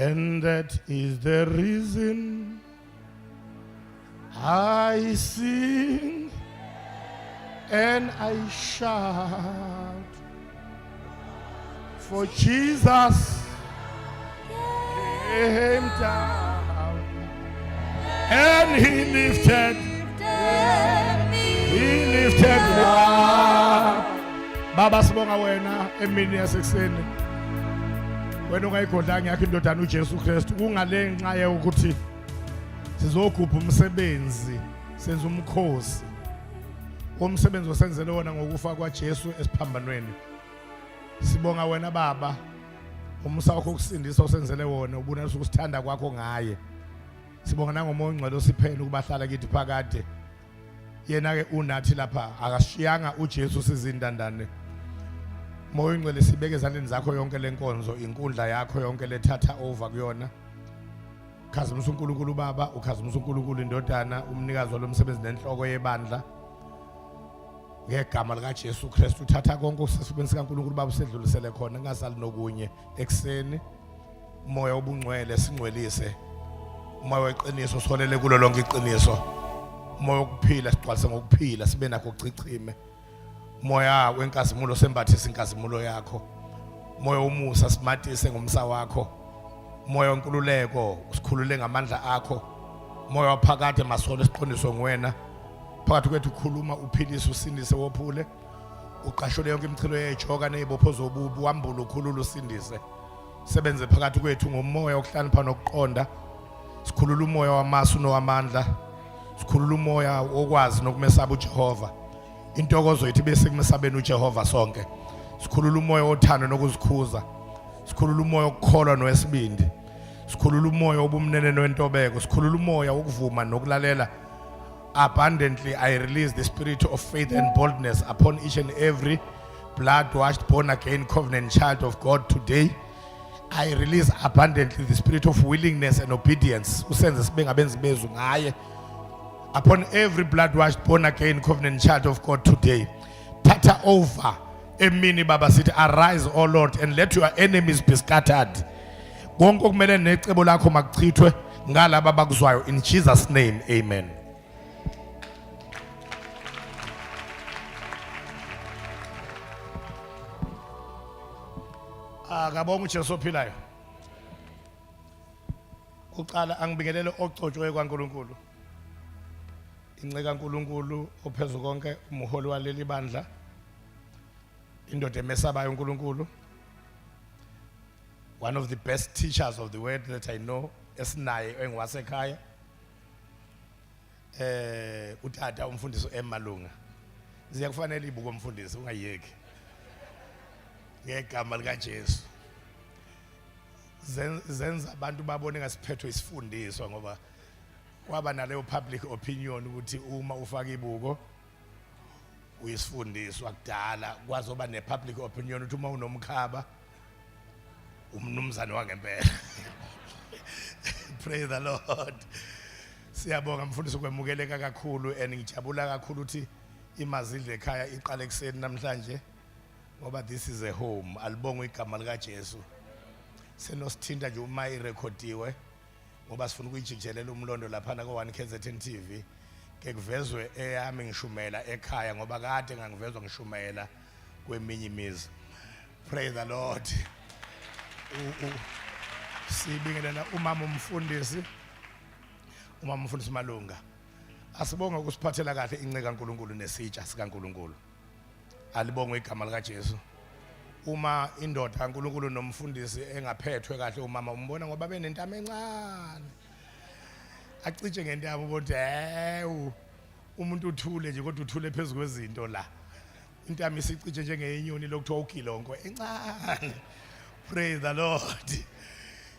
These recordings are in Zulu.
And that is the reason I sing and I shout. For Jesus came down and he lifted me up. Baba sibonga wena emini yasekuseni. Wena ungayigodlanga yakho indodana uJesu Kristu kungale nxa yokuthi sizogubha umsebenzi senza umkhosi. Umsebenzi osenzele wona ngokufa kwaJesu esiphambanweni. Sibonga wena baba umusa wakho ukusindisa osenzele wona ubonisa ukusithanda kwakho ngaye. Sibonga nangomoya ongcwele osiphela ukubahlala kithi phakade. Yena ke unathi lapha akashiyanga uJesu sizindandane. Moya ongcwele sibeke ezandleni zakho yonke lenkonzo inkundla yakho yonke lethatha over kuyona. Khazimisa uNkulunkulu baba ukhazimisa uNkulunkulu indodana umnikazi walomsebenzi nenhloko yebandla. Ngegama lika Jesu Kristu uthatha konke usisebenzisa kaNkulunkulu baba usedlulisele khona ngasali nokunye ekseni. Moya obungcwele singcwelise. Moya weqiniso solele kulo lonke iqiniso. Moya wokuphila sigcwalise ngokuphila sibe nakho ukuchichime. Moya wenkazimulo sembathise inkazimulo yakho. Moya womusa simatise ngomsa wakho. Moya wenkululeko usikhulule ngamandla akho. Moya waphakade masolo siqondiswe nguwena. Phakathi kwethu ukhuluma uphilisa usindise wophule. Uqashole yonke imichilo yejoka nezibopho zobubi wambula ukhulula usindise. Sebenze phakathi kwethu ngomoya okuhlanipha nokuqonda. Sikhulula umoya wamasu nowamandla. Sikhulula umoya okwazi nokumesaba uJehova. Intokozo yithi bese kumesabeni uJehova sonke. Sikhulula umoya othando nokuzikhuza. Sikhulula umoya okukholwa nowesibindi. Sikhulula umoya obumnene nowentobeko. Sikhulula umoya okuvuma nokulalela. Abundantly I release the spirit of faith and boldness upon each and every blood-washed, born-again, covenant child of God today. I release abundantly the spirit of willingness and obedience. Usenze sibe ngabenzi bezwi ngaye. Upon every blood-washed, born-again, covenant child of God today. Tata over. Emini baba sithi arise, O Lord, and let your enemies be scattered. Konke okumele necebo lakho makuchithwe ngalaba bakuzwayo in Jesus name. Amen. Akabonga uJesu ophilayo. Uqala angibingelele ocotshwe kwaNkulunkulu. Inceka kaNkulunkulu ophezulu konke umholi waleli bandla. Indoda emesabayo uNkulunkulu. One of the best teachers of the word that I know esinaye engiwasekhaya. Utata umfundisi eMalunga. Ziyakufanele ibuko umfundisi ungayeki. Ngegama lika Jesu. Zenza abantu babone ngasiphethwe isifundiswa ngoba kwaba naleyo public opinion ukuthi uma ufaka ibuko uyisifundiswa kudala kwazoba ne public opinion ukuthi uma unomkhaba umnumzane wangempela. Praise the Lord. Siyabonga mfundisi ukwemukeleka kakhulu and ngijabula kakhulu ukuthi imazidle ekhaya iqale ekseni namhlanje ngoba this is a home. Alibonga igama lika Jesu. Senosithinta nje uma irekhodiwe ngoba sifuna ukuyijijelela umlondo lapha na ko1 KZN TV ke kuvezwe eyami ngishumela ekhaya ngoba kade ngangivezwa ngishumela kweminye imizi. Praise the Lord. Sibingelela umama umfundisi Malunga. Asibonga ukusiphathela kahle inceka kaNkulunkulu nesitsha sikaNkulunkulu. Alibonga igama lika Jesu. Uma indoda kaNkulunkulu nomfundisi engaphethwe kahle umama umbona ngoba benentamo encane. Acice ngentamo ukuthi umuntu uthule nje kodwa uthule phezulu kwezinto la. Intamo isicije njengenyoni lokuthiwa ugilongo encane. Praise the Lord.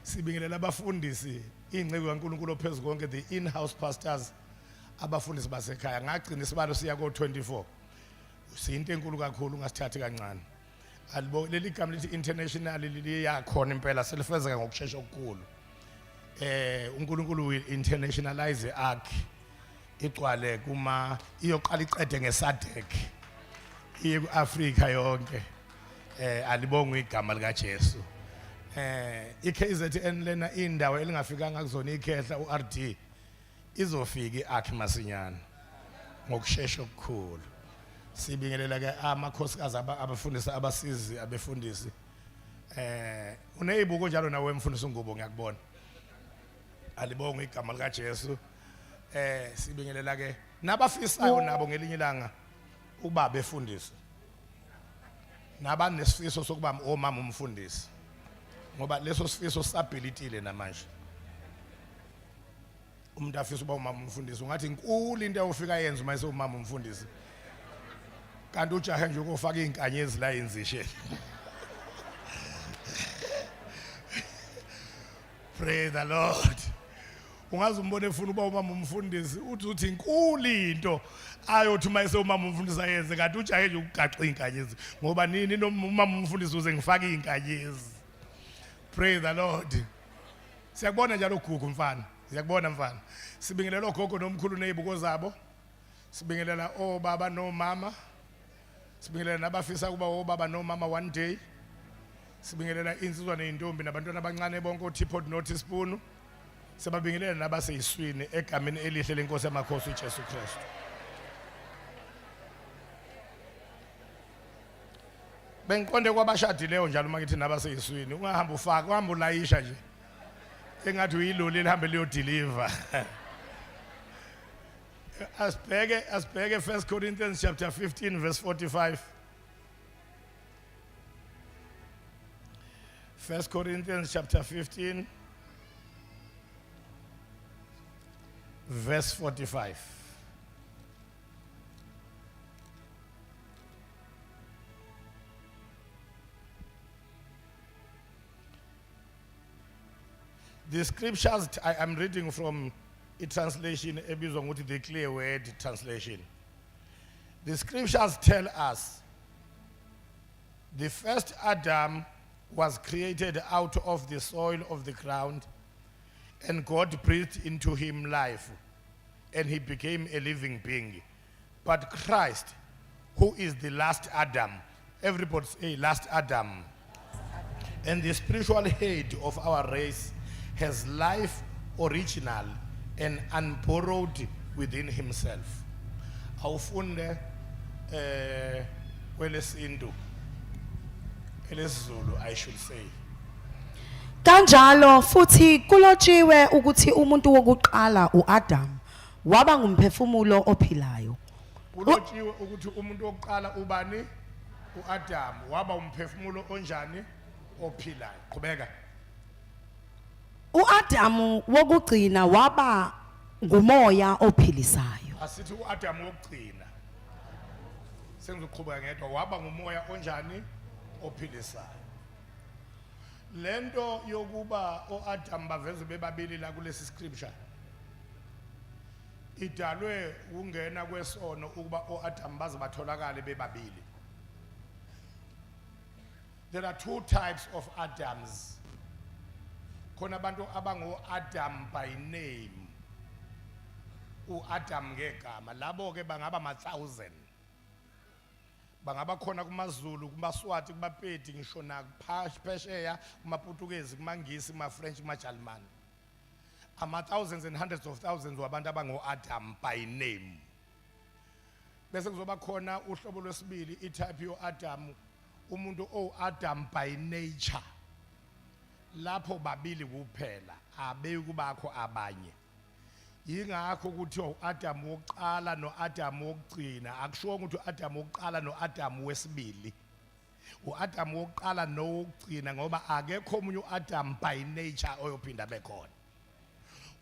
Sibingelela abafundisi ingcebo kaNkulunkulu ophezulu konke the in-house pastors abafundisi basekhaya ngagcina isibalo siya ko24. Siyinto enkulu kakhulu ngasithathe kancane. Alibo leli gama lithi international liyakhona impela selifezeka ngokusheshsha okukhulu. uNkulunkulu will internationalize akhe igcwale kuma iyoqala iqede ngeSADC iye kuAfrika yonke. Alibonga igama lika Jesu. iKZN lena indawo elingafikanga kuzona ikhehla uRD izofika iakhi masinyana ngokusheshsha okukhulu. Sibingelela ke amakhosikazi abafundisa abasizi abefundisi. Uneyibuko njalo nawe emfundisi uNgubo ngiyakubona. Alibonga igama lika Jesu. Sibingelela ke nabafisayo nabo ngelinye ilanga ukuba befundisi. Nabanesifiso sokuba omama umfundisi. Ngoba leso sifiso sisabilitile namanje. Umuntu afisa uba umama umfundisi ungathi inkulu into ayofika yenza uma esewumama umfundisi. Kanti ujahe nje ukufaka izinkanyezi la yenzishe. Praise the Lord. Ungaze umbone efuna uba umama umfundisi uthi inkulu into ayothi uma esewumama umfundisi ayenze kanti ujahe nje ukugaxa izinkanyezi ngoba nini nomama umfundisi uze ngifaka izinkanyezi. Praise the Lord. Siyakubona njalo uGugu mfana. Siyakubona mfana. Sibingelela ogogo nomkhulu nezibuko zabo. Sibingelela obaba nomama. Sibingelela nabafisa kuba obaba nomama one day. Sibingelela insizwa nezintombi nabantwana abancane bonke oTipod noTeaspoon. Sibabingelela nabaseyiswini egameni elihle lenkosi yamakhosi uJesu Kristu. Bengiqonde kwabashadileyo njalo makithi nabaseyiswini ungahamba ufaka uhamba ulayisha nje. Engathi uyiloli elihambe liyo deliver. Asibheke 1 Corinthians chapter 15 verse 45. 1 Corinthians chapter 15 verse 45. The scriptures I am reading from a translation, the Clear Word translation. The scriptures tell us the first Adam was created out of the soil of the ground, and God breathed into him life, and he became a living being. But Christ, who is the last Adam, everybody say last Adam, and the spiritual head of our race, has life original and unborrowed within himself. Awufunde kwelesintu elesiZulu I should say. Kanjalo futhi kulotshiwe ukuthi umuntu wokuqala uAdam waba ngumphefumulo ophilayo. Kulotshiwe ukuthi umuntu wokuqala ubani uAdam waba umphefumulo onjani ophilayo. Qhubeka. uAdam wokugcina waba ngumoya ophilisayo. Asithi uAdam wokugcina. Sengizoqhubeka ngedwa waba ngumoya onjani ophilisayo. Lento yokuba oAdam baveze bebabili la kulesi scripture idalwe ungena kwesono ukuba oAdam baze batholakale bebabili. There are two types of Adams. Khona abantu abango Adam by name. uAdam ngegama labo ke bangaba ma1000. Bangaba khona kumaZulu, kumaSwati, kumaPedi ngisho na phesheya, kumaPutukezi, kumangisi, kumaFrench, kumaJalimani. Thousands and hundreds of thousands wabantu abango Adam by name. Bese kuzoba khona uhlobo lwesibili itype yoAdam, umuntu oAdam by nature. Lapho babili kuphela abe kubakho abanye. Yingakho ukuthi uAdam wokuqala noAdam wokugcina akusho ukuthi uAdam wokuqala noAdam wesibili. uAdam wokuqala nowokugcina ngoba akekho omunye uAdam by nature oyophinda bekhona.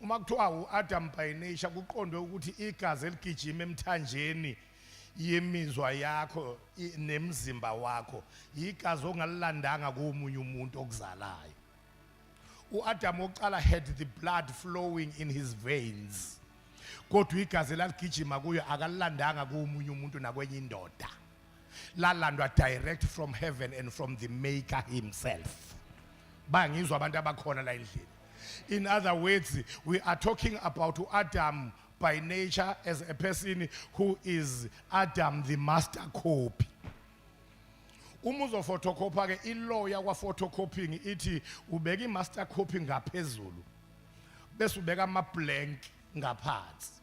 Uma kuthiwa uAdam by nature kuqondwe ukuthi igazi eligijima emthanjeni yemizwa yakho nemzimba wakho igazi ongalilandanga komunye umuntu okuzalayo. uAdam wokuqala had the blood flowing in his veins. Kodwa igazi laligijima kuyo akalilandanga komunye umuntu nakwenye indoda. Lalandwa direct from heaven and from the maker himself. Bangizwa abantu abakhona la endlini. In other words, we are talking about Adam by nature as a person who is Adam the master copy. uma uzofotocopy ke ilaw yakwa photocopying ithi ubeka imaster copy ngaphezulu bese ubeka ama blank ngaphansi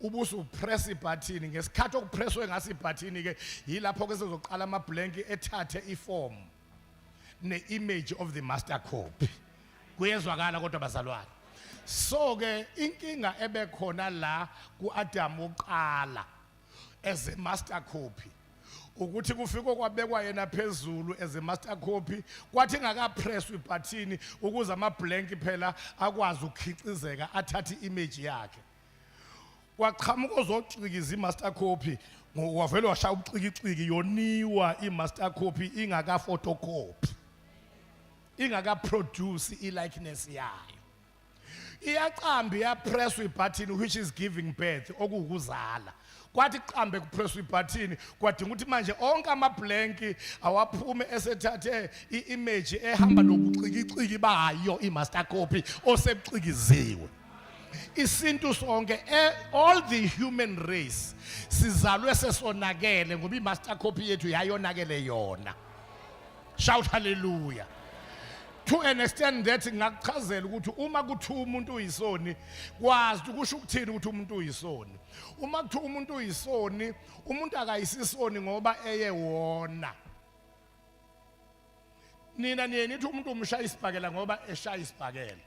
ubusu press ibutton ngesikhathi okupresswe ngasi ibutton ke yilapho ke sezoqala ama blank ethathe iform ne-image of the master copy kuyezwakala kodwa bazalwane so ke inkinga ebekhona la kuAdam oqala as a master copy ukuthi kufika kwabekwa yena phezulu as a master copy kwathi ngakapress ibutton ukuze ama blank phela akwazi ukukhicizeka athathe image yakhe waqhamuka ozocikiza imaster copy wavela washaya ubucikiciki yoniwa imaster copy ingaka photocopy ingaka produce ilikeness yayo iyaqamba ya press ibutton which is giving birth okukuzala kwathi qambe ku press ibutton kwadinga ukuthi manje onke ama blank awaphume esethathe iimage ehamba nobucikiciki bayo imaster copy osebucikiziwe isintu sonke all the human race sizalwe sesonakele ngoba imaster copy yethu yayonakele yona shout hallelujah to an extent that ngakuchazela ukuthi uma kuthi umuntu uyisoni kwazi ukusho ukuthini ukuthi umuntu uyisoni uma kuthi umuntu uyisoni umuntu akayisisoni ngoba eyewona nina nithi umuntu umshaya isibhakela ngoba eshaya isibhakela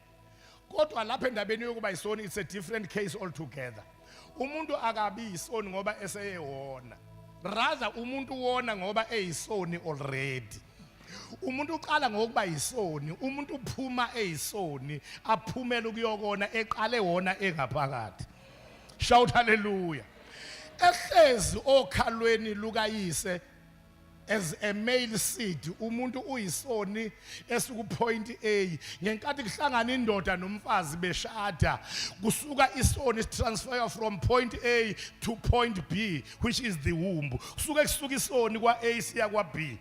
kodwa lapha endabeni yokuba isoni it's a different case altogether umuntu akabi isoni ngoba eseyewona rather umuntu wona ngoba eyisoni already umuntu uqala ngokuba yisoni umuntu uphuma eyisoni aphumela ukuyokona eqale wona engaphakathi shout hallelujah ehlezi okhalweni lukayise as a male seed umuntu uyisoni esuku point A ngenkathi kuhlangana indoda nomfazi beshada kusuka isoni transfer from point A to point B which is the womb kusuka isoni kwa A siya kwa B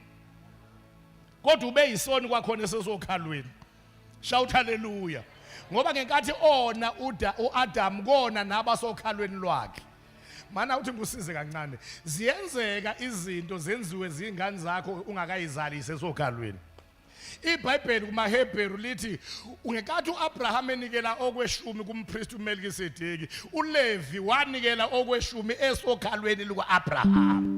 kodwa ube yisoni kwakhona esesokhalweni shout hallelujah ngoba ngenkathi ona uAdam kona nabasokhalweni lwakhe mana uthi ngusize kancane ziyenzeka izinto zenziwe zingane zakho ungakayizali sesokhalweni iBhayibheli kumaHebheru lithi ngenkathi uAbraham enikela okweshumi kumpriest uMelkisedeki uLevi wanikela okweshumi esokhalweni lukaAbraham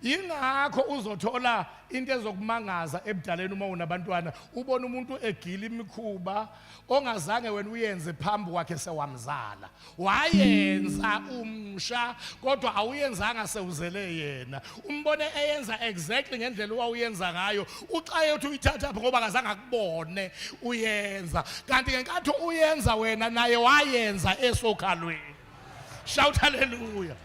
ingakho uzothola into ezokumangaza ebudaleni uma unabantwana ubona umuntu egila imikhuba ongazange wena uyenze phambi kwakhe sewamzala wayenza umsha kodwa awuyenzanga sewuzele yena umbone eyenza exactly ngendlela owuyenza ngayo ucaye uthi uyithatha ngoba akazange akubone uyenza kanti ngenkathi uyenza wena naye wayenza esokhalweni shout hallelujah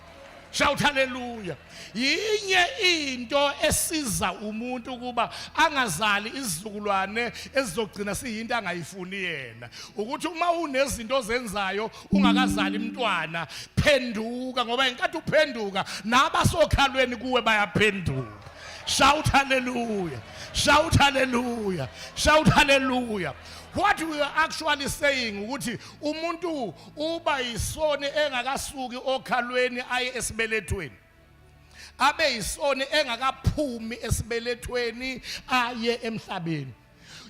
shout hallelujah yinye into esiza umuntu kuba angazali izizukulwane ezizogcina siyinto angayifuni yena ukuthi uma unezinto ozenzayo ungakazali umntwana phenduka ngoba inkathi uphenduka nabasokhalweni kuwe bayaphenduka shout hallelujah shout hallelujah shout hallelujah what we are actually saying ukuthi umuntu uba yisoni engakasuki okhalweni aye esibelethweni abe yisoni engakaphumi esibelethweni aye emhlabeni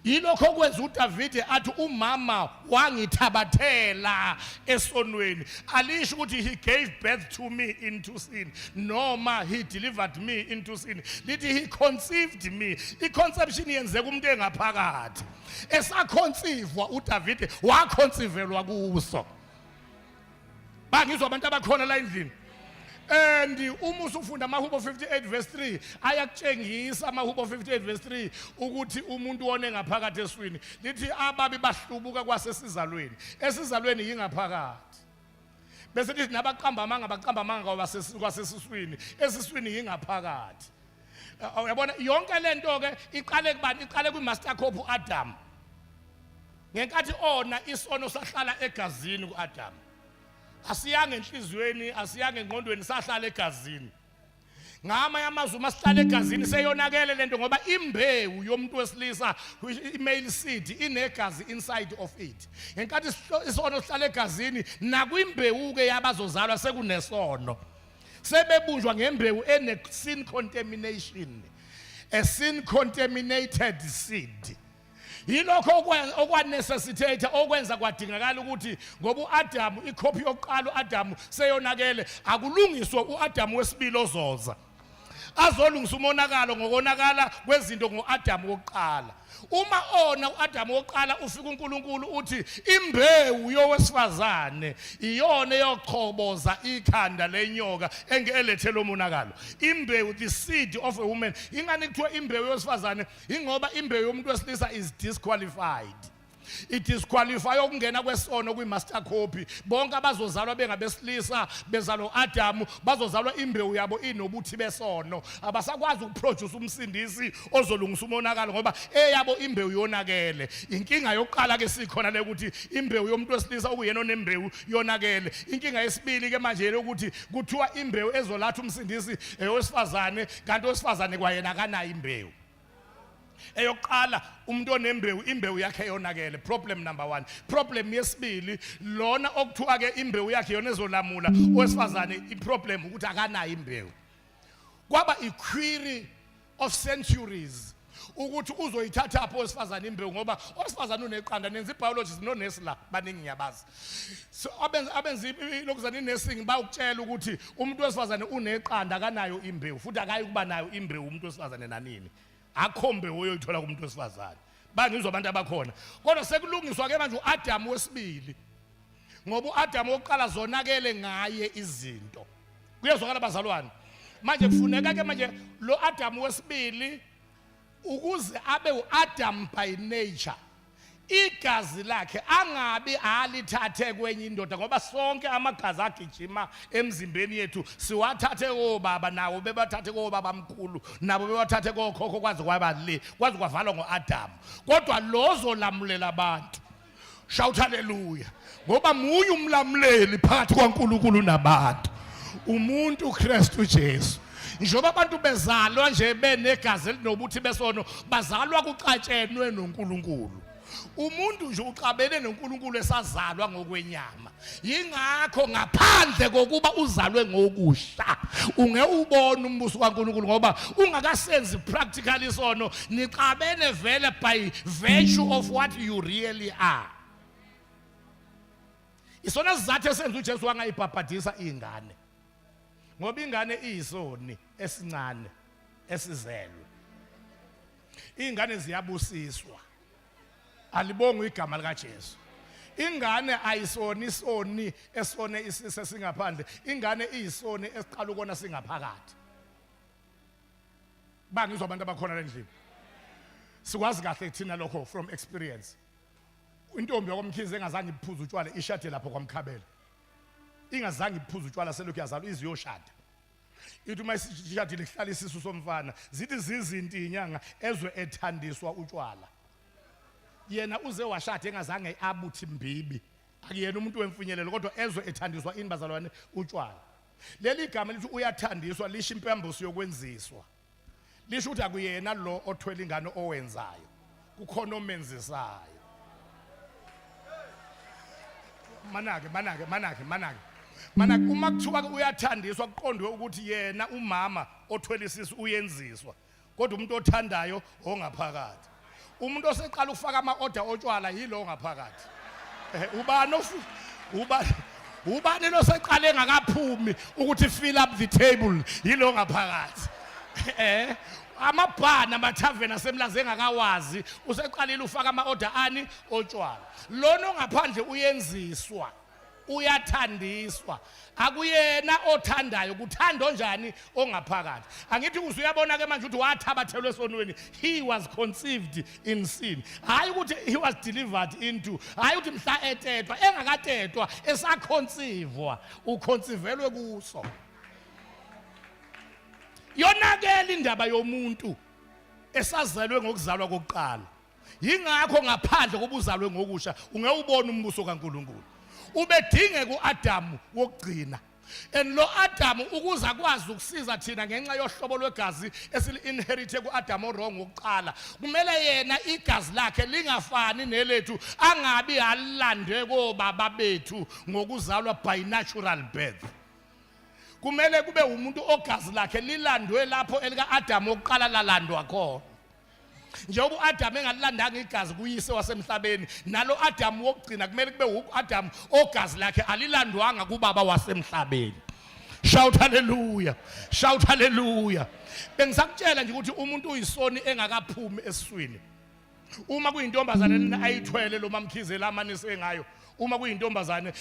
yilokho okwenza uDavid athi umama wangithabathela esonweni alisho ukuthi he gave birth to me into sin noma he delivered me into sin lithi he conceived me iconception yenzeka umuntu engaphakathi esaconceive uDavid waconceivelwa kuso bangizwa abantu abakhona la endlini and uma usufunda amaHubo 58 verse 3 ayakutshengisa amaHubo 58 verse 3 ukuthi umuntu wone ngaphakathi eswini lithi ababi bahlubuka kwasesizalweni esizalweni yingaphakathi bese lithi nabaqamba amanga kwasesiswini esiswini yingaphakathi uyabona yonke lento ke iqale kubani iqale kwimaster copy uAdam ngenkathi ona isono sahlala egazini kuAdam asiyanga enhlizweni asiyanga engqondweni sahlala egazini ngama yamazwi masihlala egazini seyonakele lento ngoba imbewu yomuntu wesilisa i-male seed inegazi inside of it ngenkathi isono sihlala egazini nakwimbewu ke yabazozalwa sekunesono sebebunjwa ngembewu ene sin contamination, a sin contaminated seed. Yilokho okwanecessitate okwenza kwadingakala ukuthi ngoba uAdamu ikhophi yokuqala uAdamu seyonakele akulungiswe uAdamu wesibili ozoza azolungisa umonakalo ngokonakala kwezinto ngoAdamu wokuqala. Uma uAdamu wokuqala ufika uNkulunkulu uthi imbewu yowesifazane iyona eyochoboza ikhanda lenyoka engelethele umonakalo. Imbewu, the seed of a woman, ingani kuthiwa imbewu yowesifazane ingoba imbewu yomuntu wesilisa is disqualified. It is qualified ukungena kwesono kwi-master copy. Bonke abazozalwa bengabesilisa bezalwa uAdamu bazozalwa imbewu yabo inobuthi besono. Abasakwazi ukuproduce umsindisi ozolungisa umonakalo ngoba eyabo imbewu yonakele. Inkinga yokuqala ke sikhona le ukuthi imbewu yomuntu wesilisa okuyena onembewu yonakele. Inkinga yesibili ke manje ukuthi kuthiwa imbewu ezolatha umsindisi owesifazane kanti owesifazane kwayena akanayo imbewu. Eyokuqala umuntu onembewu imbewu yakhe yonakele. Problem number 1. Problem yesibili lona okuthiwa ke imbewu yakhe yona ezolamula owesifazane iproblem ukuthi akanayo imbewu. Kwaba iquery of centuries ukuthi uzoyithatha apho owesifazane imbewu ngoba owesifazane uneqanda nenza ibiologist nonesi la baningi ngiyabazi. So abenza lokuzana inursing bayukutshela ukuthi umuntu wesifazane uneqanda akanayo imbewu futhi akayi kuba nayo imbewu umuntu wesifazane nanini. Akhombe uyoyithola kumuntu wesifazane bangizwa abantu abakhona kodwa sekulungiswa ke manje uAdamu wesibili ngoba uAdamu wokuqala zonakele ngaye izinto kuyezwakala abazalwane manje kufuneka ke manje lo Adamu wesibili ukuze abe uAdam by nature igazi lakhe angabi alithathe kwenye indoda ngoba sonke amagazi agijima emzimbeni yethu siwathathe kobaba nawo bebathathe kobaba omkhulu nabo bewathathe kokhokho kwaze kwaba le kwaze kwavalwa ngoAdam kodwa lozo lamulela abantu shout hallelujah ngoba munye umlamuleli phakathi kwaNkulunkulu nabantu umuntu uKristu Jesu. Njengoba abantu bezalwa nje benegazi elinobuthi besono bazalwa kucatshenwe noNkulunkulu. Umuntu nje uqabene noNkulunkulu esazalwa ngokwenyama. Yingakho ngaphandle kokuba uzalwe ngokusha unge ubona umbuso kaNkulunkulu ngoba ungakasenzi practically isono niqabene vele by virtue of what you really are. Isona sizathu esenza uJesu wangayibhabhadisa ingane. Ngoba ingane iyisoni esincane esizelwe. Ingane ziyabusiswa. Alibonga igama lika Jesu. Ingane ayisoni isoni esone isise singaphandle. Ingane iyisoni esiqala ukona singaphakathi. Bangizwa abantu abakhona endlini. Sikwazi kahle thina lokho from experience. Intombi yakwamkhize engazange iphuze utshwala ishade lapho kwamkhabela. Ingazange iphuze utshwala selokhu yazalwa iziyoshada. Ithi mayishadile ihlala isisu somfana zithi zizinto inyanga ezwe ethandiswa utshwala. Yena uze washada engazange abuthi mbibi akuyena umuntu wemfinyelelo kodwa ezwe ethandiswa ini bazalwane utshwala. Leli igama lithi uyathandiswa lisho impembuso yokwenziswa. Lisho ukuthi akuyena lo othwele ingane owenzayo kukhona omenzisayo. Manake uma kuthiwa uyathandiswa kuqondwe ukuthi yena umama othwele isisu uyenziswa kodwa umuntu othandayo ongaphakathi. Umuntu oseqala ukufaka ama-order otshwala yilo ngaphakathi. Ubani lo seqala engakaphumi ukuthi fill up the table yilo ngaphakathi. Amabhana amathaveni asemlaze engakawazi useqalile ufaka ama-order ani otshwala. Lona ongaphandle uyenziswa uyathandiswa akuyena othandayo kuthando njani ongaphakathi. Angithi usuyabona ke manje ukuthi wathabathelwe esonweni. He was conceived in sin. Hayi ukuthi he was delivered into. Hayi ukuthi mhla etetwa engakatetwa esaconceive uconceivelwe kuso. Yonakele indaba yomuntu esazelwe ngokuzalwa kokuqala. Yingakho ngaphandle kobuzalwe ngokusha ungewubona umbuso kaNkulunkulu. Ubedinge kuAdamu wokugcina. And lo Adamu ukuze akwazi ukusiza thina ngenxa yohlobo lwegazi esili-inherite kuAdamu orong wokuqala. Kumele yena igazi lakhe lingafani nelethu angabi alandwe kobaba bethu ngokuzalwa by natural birth. kumele kube umuntu ogazi lakhe lilandwe lapho elika Adam oqala lalandwa khona. Njengoba uAdam engalilandanga igazi kuyise wasemhlabeni, nalo Adam wokugcina kumele kube uAdam ogazi lakhe alilandwanga kubaba wasemhlabeni. Shout hallelujah. Shout hallelujah. Bengisakutshela nje ukuthi umuntu uyisoni engakaphumi esiswini. Uma kuyintombazane ayithwele lo mamkhize lamanise ngayo. Uma kuyintombazane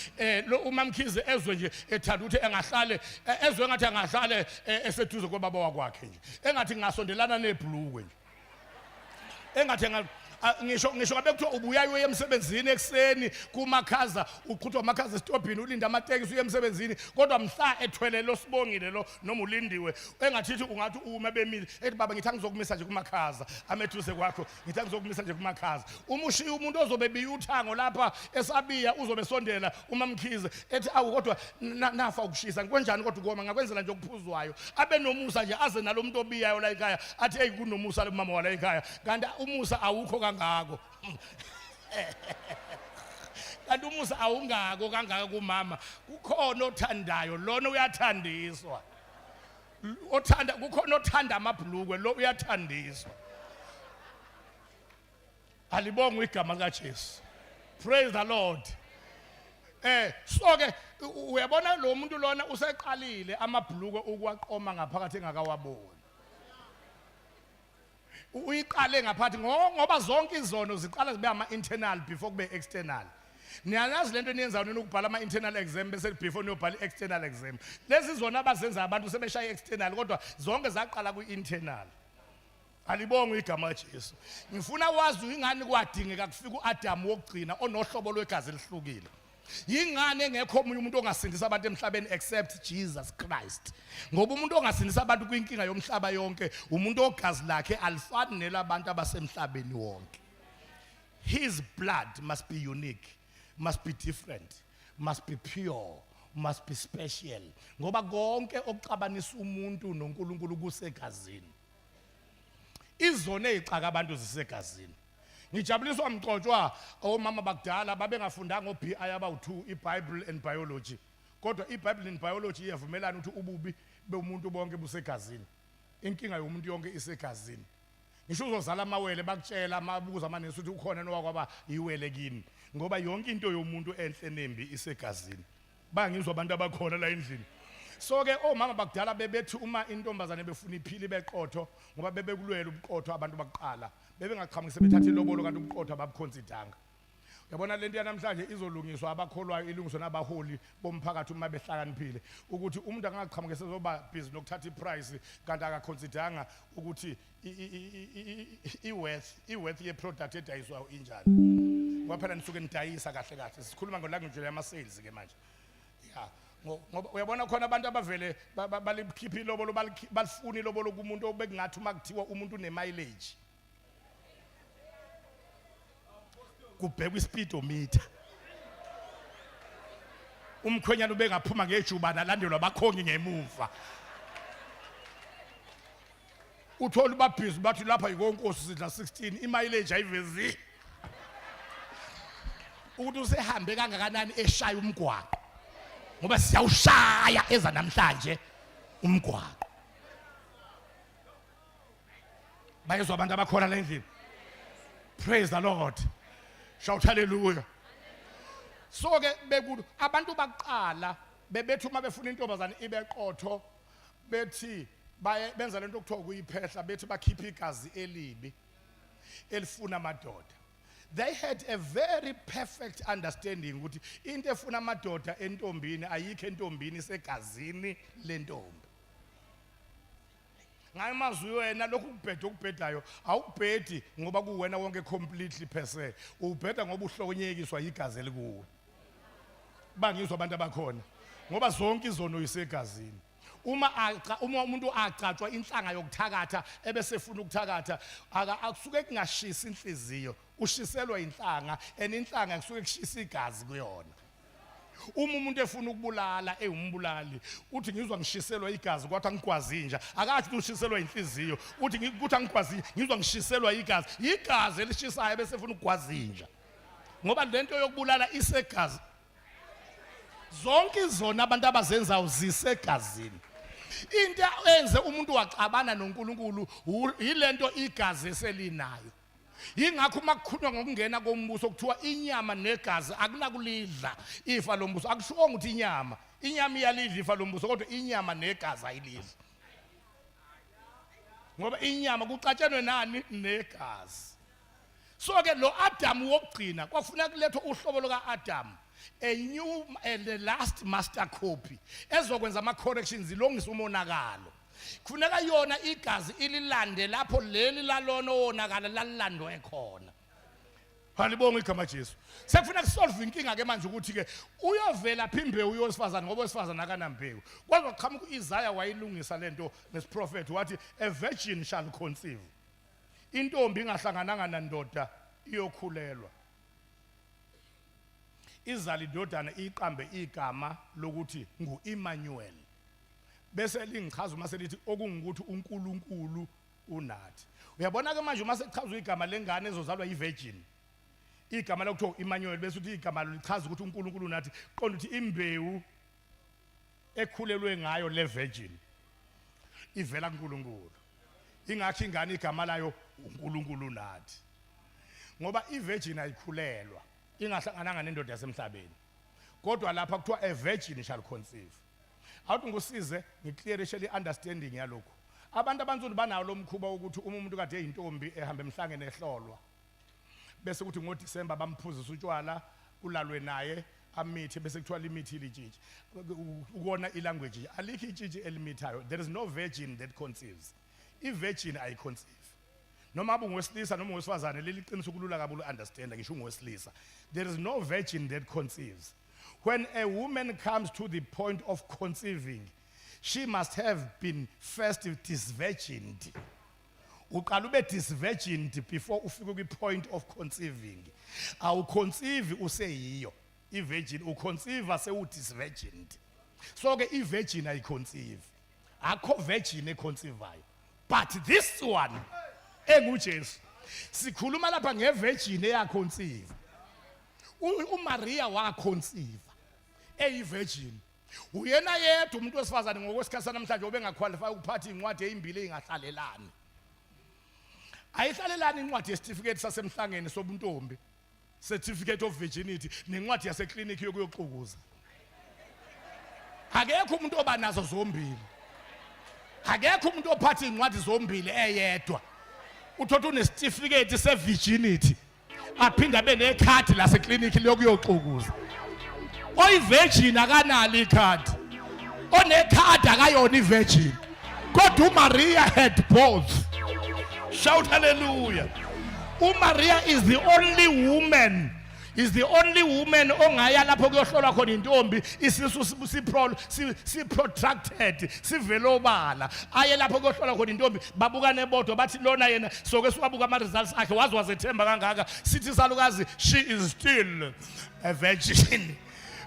lo umamkhize ezwe nje ethanda ukuthi engahlale ezwe ngathi angahlale eseduze kwababa wakwakhe nje. Engathi ngasondelana nebhlukwe nje. Engathi ngisho ngabe kuthiwa ubuyayo emsebenzini ekseni kumakhaza uqhuthwa amakhaza estopini ulinda amatekisi uye emsebenzini kodwa mhla ethwele lo Sibongile lo noma ulindiwe engathithi ungathi uma bemile ethi baba ngithi angizokumisa nje kumakhaza amethuse kwakho ngithi angizokumisa nje kumakhaza uma ushiya umuntu ozobe biyuthango lapha esabiya uzobe sondela umamkhize ethi awu kodwa nafa ukushisa ngikwenjani kodwa ukoma ngakwenzela nje okuphuzwayo abe nomusa nje aze nalomuntu obiyayo la ekhaya athi hey kunomusa lo mama wala ekhaya kanti umusa awukho kangako. Kanti umusa awungako kangaka kumama kukhona othandayo lona uyathandiswa othanda kukhona othanda amabhlukwe lo uyathandiswa. Alibonga igama likaJesu. Praise the Lord. So ke uyabona lo muntu lona useqalile amabhlukwe ukuwaqoma ngaphakathi engakawaboni. Uyiqale ngaphakathi ngoba zonke izono ziqala zibe ama internal before kube external. Niyalazi lento eniyenzayo nina ukubhala ama internal exam bese before niyobhala external exam. Lezi zona abazenza abantu sebeshaya external kodwa zonke zaqala ku internal. Alibonga igama laJesu. Ngifuna wazi ingani kwadingeka kufika uAdam wokugcina onohlobo lwegazi elihlukile. Yingane engekho omunye umuntu ongasindisa abantu emhlabeni except Jesus Christ. Ngoba umuntu ongasindisa abantu kwinkinga yomhlaba yonke umuntu ogazi lakhe alifani nelabantu abasemhlabeni wonke. His blood must be unique, must be different, must be pure, must be special. Ngoba konke okuxabanisa umuntu noNkulunkulu kusegazini. Izona ezixaka abantu zisegazini. Ngijabuliswa umxoxwa omama bakudala babengafundanga oBI abawu2 iBible and biology. Kodwa iBible and biology iyavumelana ukuthi ububi bemuntu bonke busegazini. Inkinga yomuntu yonke isegazini. Ngisho uzozala amawele bakutshela amabuza amanesi ukuthi ukhona nowakwaba iwele kini. Ngoba yonke into yomuntu enhle nembi isegazini. Bangizwa abantu abakhona la endlini. So ke omama bakudala bebethi uma intombazane befuna iphili beqotho ngoba bebekulwela ubuqotho abantu baqala bebengaqhamukise bethatha ilobolo kanti ubuqotho ababukhonsidanga. Uyabona lento yanamhlanje izolungiswa abakholwayo ilungiswa nabaholi bomphakathi uma behlakaniphile ukuthi umuntu angaqhamukise zoba busy nokuthatha iprice kanti akakhonsidanga ukuthi iworth ye product edayiswayo injani. Ngoba phela nisuke nidayisa kahle kahle sikhuluma ngolanguage yama sales ke manje. Yeah. Ngoba uyabona khona abantu abavele balikhipha ilobolo balifuna ilobolo kumuntu obekungathi uma kuthiwa umuntu une mileage kubhekwa ispeedometer umkhwenyana ubengaphuma ngejubana landelwa bakhongi ngemuva uthola babhizi bathi lapha yikonkosi sidla 16 imileage ayivezi ukuthi usehambe kangakanani eshaya umgwaqo ngoba siyawushaya eza namhlanje umgwaqo. Bayezwa abantu abakhona la endlini. Praise the Lord. Shout hallelujah. So ke bekulo abantu baqala bebethi uma befuna intombazane ibeqotho bethi benza lento okuthiwa kuyiphehla bethi bakhipha igazi elibi elifuna amadoda. They had a very perfect understanding ukuthi into efuna amadoda entombini ayikho entombini isegazini lentombi. Ngayimazwi wena lokhu kubheda okubhedayo awubhedi ngoba kuwena wonke completely per se ubheda ngoba uhlokonyekiswa igazi elikuwe. Bangizwa abantu abakhona ngoba zonke izono isegazini. Uma umuntu agcatshwa inhlanga yokuthakatha ebesefuna ukuthakatha akusuke kungashisa inhliziyo ushiselwa inhlanga eninhlanga kusuke kushisa igazi kuyona. Uma umuntu efuna ukubulala umbulali uthi ngizwa ngishiselwa igazi kwathi angikwazi nje akathi ushiselwa inhliziyo uthi ukuthi angikwazi ngizwa ngishiselwa igazi elishisayo bese efuna ukugwazi nje ngoba lento yokubulala isegazi zonke izona abantu abazenzayo zisegazini. Into enze umuntu waxabana noNkulunkulu yilento igazi eselinayo. Yingakho uma kukhulunywa ngokungena kombuso kuthiwa inyama negazi akunakulidla ifa lombuso. Akusho ukuthi inyama iyalidla ifa lombuso kodwa inyama negazi ayilidla. Ngoba inyama kucatshenwe nani negazi. So ke lo Adam wokugcina kwakufuneka kulethwe uhlobo loka Adam, a new and the last master copy ezokwenza ama corrections ilungisa umonakalo. Kufuneka yona igazi ililande lapho leli lalona onakala lalilandwe khona. Halibonga igama Jesu. Sekufuneka kusolve inkinga ke manje ukuthi ke uyovela phimbewu yosifazana ngoba wesifazana akanambewu. Kwaze qhamuka uIsaiah wayilungisa lento nesiprofeti wathi a virgin shall conceive. Intombi ingahlangananga nandoda iyokhulelwa. Izali indodana iqambe igama lokuthi nguEmmanuel. Bese lingichaza uma selithi okungikuthi uNkulunkulu unathi. Uyabona ke manje uma sekuchazwa igama lengane ezozalwa yivirgin. Igama lokuthiwa uEmmanuel bese uthi igama lichaza ukuthi uNkulunkulu unathi. Qonda ukuthi imbewu ekhulelwe ngayo le virgin ivela kuNkulunkulu. Ingakho ingane igama layo uNkulunkulu nathi. Ngoba ivirgin ayikhulelwa ingahlangananga nendoda yasemhlabeni. Kodwa lapha kuthiwa a virgin shall conceive. Awuthi ngisize ngiclearishe le understanding yalokho. Abantu abanzulu banawo lo mkhuba ukuthi uma umuntu kade eyintombi ehamba emhlangene ehlolwa. Bese kuthi ngoDisemba bamphuzisa utshwala ulalwe naye amithe bese kuthiwa limithi litshitshi. Ukona ilanguage alikho itshitshi elimithayo. There is no virgin that conceives. I-virgin ayiconceive. Noma abungowesilisa noma ungowesifazane leli qiniso kulula kakhulu understand ngisho ungowesilisa. There is no virgin that conceives. When a woman comes to the point of conceiving, she must have been first disvirgined. Uqala ube disvirgined before ufike ku point of conceiving. Awuconceive useyiyo. I-virgin uconceive ase udisvirgined. So ke i-virgin ayiconceive. Akho virgin econceivayo. But this one enguJesu sikhuluma lapha ngevirgin eyaconceive. uMaria waconceive eyivirgin. Uyena yedwa umuntu wesifazane ngokwesikhathi namhlanje obengaqualify ukuphatha incwadi ezimbili engahlalelani. Ayihlalelani incwadi yesitifiketi sasemhlangene sobuntombi, certificate of virginity, nencwadi yaseklinikhi yokuyoxukuza. Akekho umuntu obanazo zombili. Akekho umuntu ophatha incwadi zombili eyedwa. Uthotha unesitifiketi sevirginity aphinda benekhadi laseklinikhi lokuyoxukuza. Oyivirgin akanalo ikhadi. Onekhadi akayona ivirgin. Kodwa uMaria had both. Shout hallelujah. uMaria is the only woman. Is the only woman ongaya lapho kuyohlolwa khona intombi isisu si protracted sivelobala aye lapho kuyohlolwa khona intombi babuka nebodwa bathi lona yena soke siwabuka ama results akhe wazethemba kangaka sithi salukazi she is still a virgin.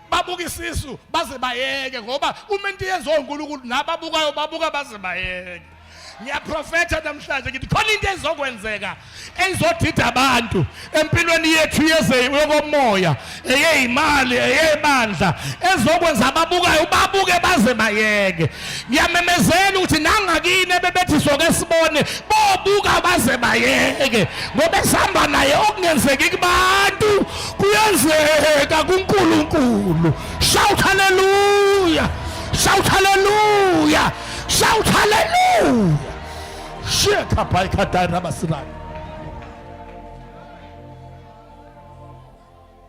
Babuka isisu baze bayeke ngoba umuntu yenza uNkulunkulu nababukayo babuka baze bayeke. Ngiyaprofetha namhlanje ngithi khona into ezokwenzeka ezodida abantu empilweni yethu yezomoya eyezimali eyebandla ezokwenza ababukayo babuke baze bayeke. Ngiyamemezela ukuthi nangakini bebethi soke sibone bobuka baze bayeke ngoba esihamba naye okungenzeki kubantu kuyenzeka kuNkulunkulu. Shout hallelujah. Shout hallelujah. Shout hallelujah. Sheka paikatara basirani.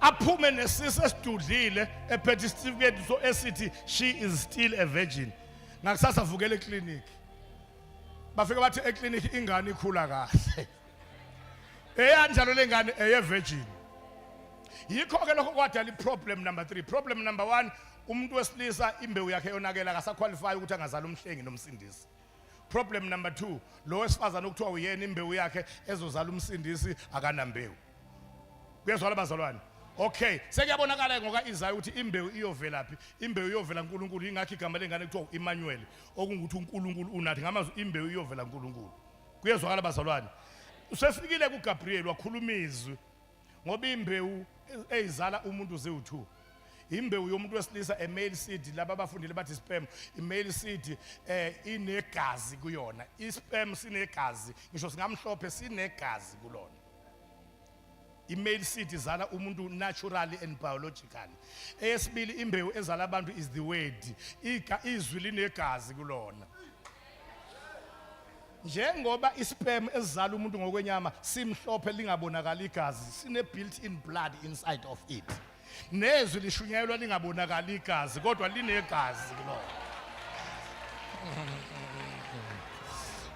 Aphume nesisi esidudlile ephethe certificate so esithi she is still a virgin. Ngakusasa vukele eclinic. Bafika bathi eclinic ingane ikhula kahle. Eyanjalo lengane eye virgin. Yikho ke lokho kwadala iproblem number 3. Problem number 1, umuntu wesilisa imbewu yakhe yonakela akasaqualify ukuthi angazala umhlengi nomsindisi. Problem number 2, lo wesifazana ukuthiwa uyena imbewu yakhe ezozala umsindisi akanambewu. Kuyezwala bazalwane. Okay, sekuyabonakala ngokaIsaiah ukuthi imbewu iyovelaphi? Imbewu iyovela kuNkulunkulu. Ingakho igama lengane kuthiwa uEmmanuel, okungukuthi uNkulunkulu unathi. Ngamazwi imbewu iyovela kuNkulunkulu. Kuyezwakala bazalwane. Usefikile kuGabriel wakhuluma izwi ngoba imbewu eyizala umuntu ze-2. imbewu yomuntu wesilisa a male seed laba abafundile bathi sperm i male seed inegazi kuyona isperm sinegazi ngisho singamhlophe sinegazi kulona i male seed izala umuntu naturally and biologically eyesibili imbewu ezala abantu is the word izwi linegazi kulona njengoba isperm ezizala umuntu ngokwenyama simhlophe lingabonakala igazi sine built in blood inside of it nezwi lishunyayelwa lingabonakala igazi kodwa linegazi kulona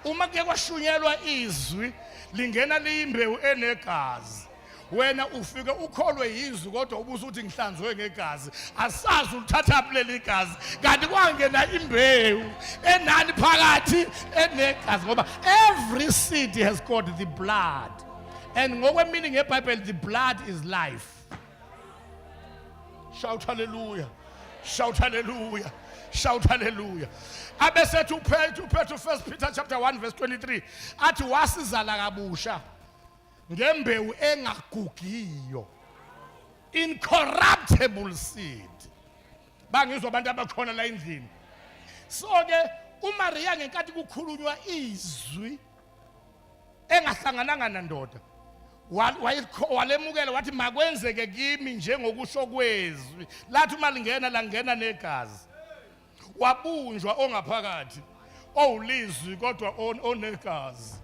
uma kuye kwashunyelwa izwi lingena liyimbewu enegazi wena ufike ukholwe yizwi kodwa ubusuthi ngihlanzwe ngegazi asazi ulithatha kuleli igazi kanti kwangena imbewu enani phakathi enegazi ngoba every seed has got the blood and ngokwemeaning eBible the blood is life. Shout hallelujah, shout hallelujah, shout hallelujah. Abesethu uphethu 1 Peter chapter 1 verse 23 athi wasizala kabusha ngembewu engagugiyo incorruptible seed. Bangizwa abantu abakhona la endlini. So ke uMaria ngenkathi kukhulunywa izwi engahlangananga nandoda walemukela wathi makwenzeke kimi njengokusho kwezwi lathi uma lingena langena negazi wabunjwa ongaphakathi owulizwi kodwa onegazi